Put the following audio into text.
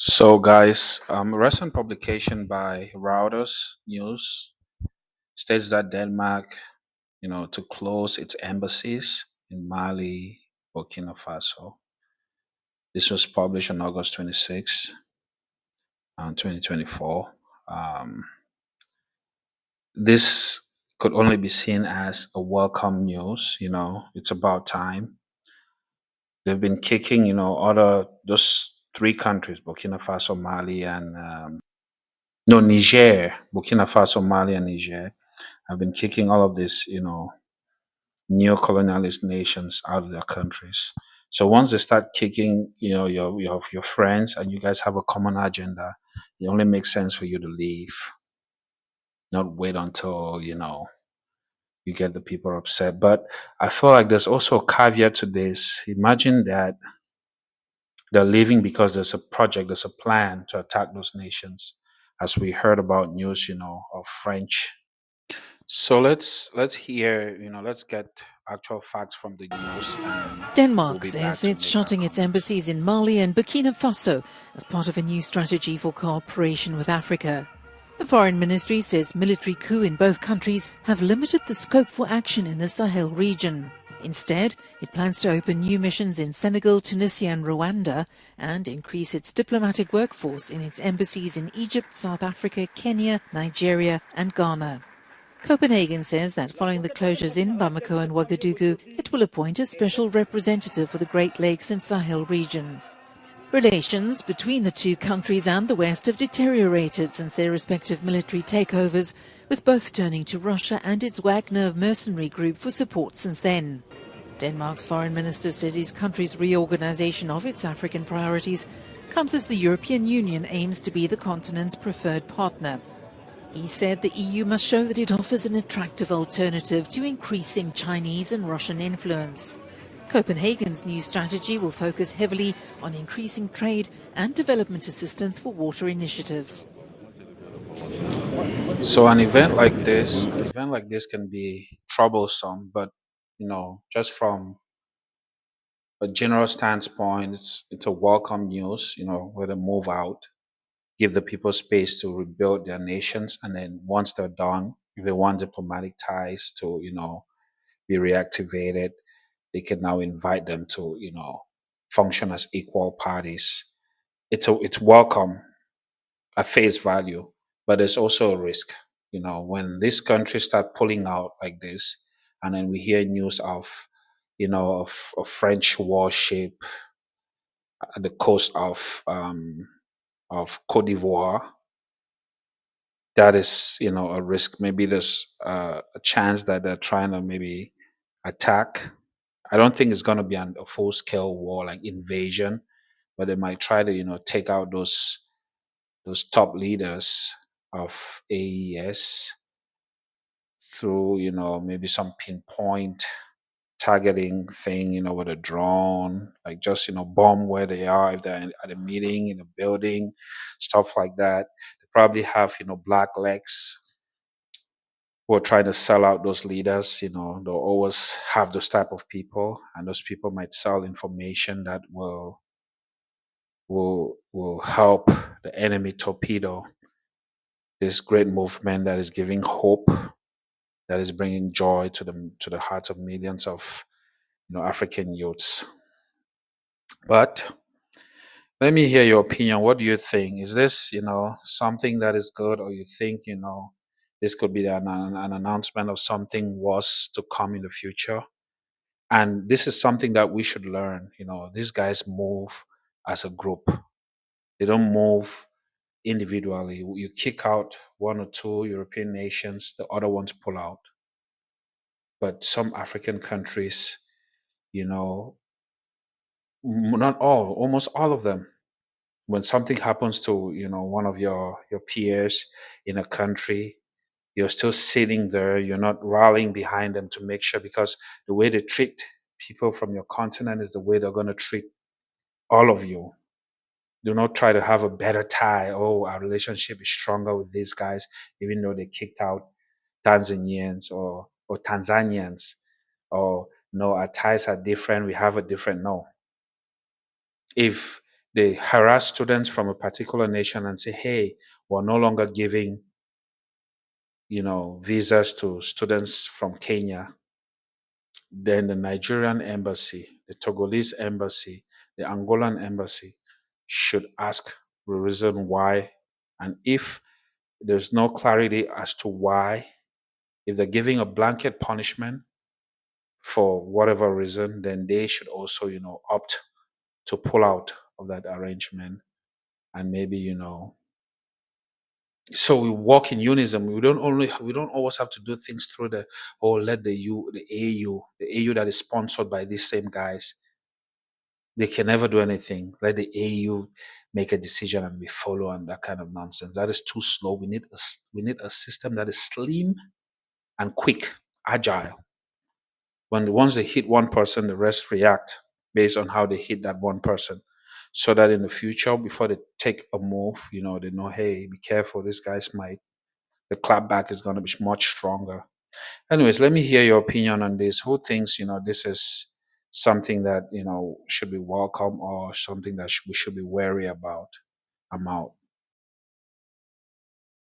So, guys, a recent publication by Reuters News states that Denmark, to close its embassies in Mali, Burkina Faso. This was published on August 26, 2024. Um, this could only be seen as a welcome news. It's about time. They've been kicking, those three countries, Burkina Faso, Mali, and no, Niger, Burkina Faso, Mali, and Niger have been kicking all of these, neo-colonialist nations out of their countries. So once they start kicking, your friends, and you guys have a common agenda, it only makes sense for you to leave, not wait until you get the people upset. But I feel like there's also a caveat to this. Imagine that they're leaving because there's a project, there's a plan to attack those nations, as we heard about news, of French. So let's hear, let's get actual facts from the news, and we'll Denmark be back says to it's make our shutting its comments. embassies in Mali and Burkina Faso as part of a new strategy for cooperation with Africa. The Foreign Ministry says military coups in both countries have limited the scope for action in the Sahel region. Instead, it plans to open new missions in Senegal, Tunisia and Rwanda and increase its diplomatic workforce in its embassies in Egypt, South Africa, Kenya, Nigeria and Ghana. Copenhagen says that following the closures in Bamako and Ouagadougou, it will appoint a special representative for the Great Lakes and Sahel region. Relations between the two countries and the West have deteriorated since their respective military takeovers, with both turning to Russia and its Wagner mercenary group for support since then. Denmark's foreign minister says his country's reorganization of its African priorities comes as the European Union aims to be the continent's preferred partner. He said the EU must show that it offers an attractive alternative to increasing Chinese and Russian influence. Copenhagen's new strategy will focus heavily on increasing trade and development assistance for water initiatives. So an event like this can be troublesome, but just from a general standpoint, it's a welcome news. Where they move out, give the people space to rebuild their nations, and then once they're done, if they want diplomatic ties to be reactivated, they can now invite them to function as equal parties. It's welcome at face value, but there's also a risk. When these countries start pulling out like this, and then we hear news of of French warship at the coast of Cote d'Ivoire, that is a risk. Maybe there's a chance that they're trying to maybe attack. I don't think it's going to be a full scale war like invasion, but they might try to take out those top leaders of AES through maybe some pinpoint targeting thing, with a drone, like just bomb where they are if they're at a meeting in a building, stuff like that. They probably have black legs who are trying to sell out those leaders. They'll always have those type of people, and those people might sell information that will help the enemy torpedo this great movement that is giving hope, that is bringing joy to the hearts of millions of African youths. But let me hear your opinion. What do you think? Is this something that is good, or you think this could be an announcement of something worse to come in the future? And this is something that we should learn. These guys move as a group. They don't move individually. You kick out one or two European nations, the other ones pull out. But some African countries, you know, not all, almost all of them, when something happens to one of your peers in a country, you're still sitting there. You're not rallying behind them to make sure, because the way they treat people from your continent is the way they're going to treat all of you. Do not try to have a better tie. Oh, our relationship is stronger with these guys, even though they kicked out Tanzanians or Tanzanians, or no, our ties are different. We have a different. No, if they harass students from a particular nation and say, hey, we're no longer giving, visas to students from Kenya, then the Nigerian embassy, the Togolese embassy, the Angolan embassy should ask the reason why. And if there's no clarity as to why, if they're giving a blanket punishment for whatever reason, then they should also, opt to pull out of that arrangement. And maybe, so we work in unison. We don't always have to do things through the, oh, let the AU that is sponsored by these same guys. They can never do anything. Let the AU make a decision and we follow, and that kind of nonsense. That is too slow. We need a system that is slim and quick, agile. Once they hit one person, the rest react based on how they hit that one person. So that in the future, before they take a move, they know, hey, be careful, this guy's might the clapback is gonna be much stronger. Anyways, let me hear your opinion on this. Who thinks, this is something that, should be welcome, or something that we should be wary about? I'm out.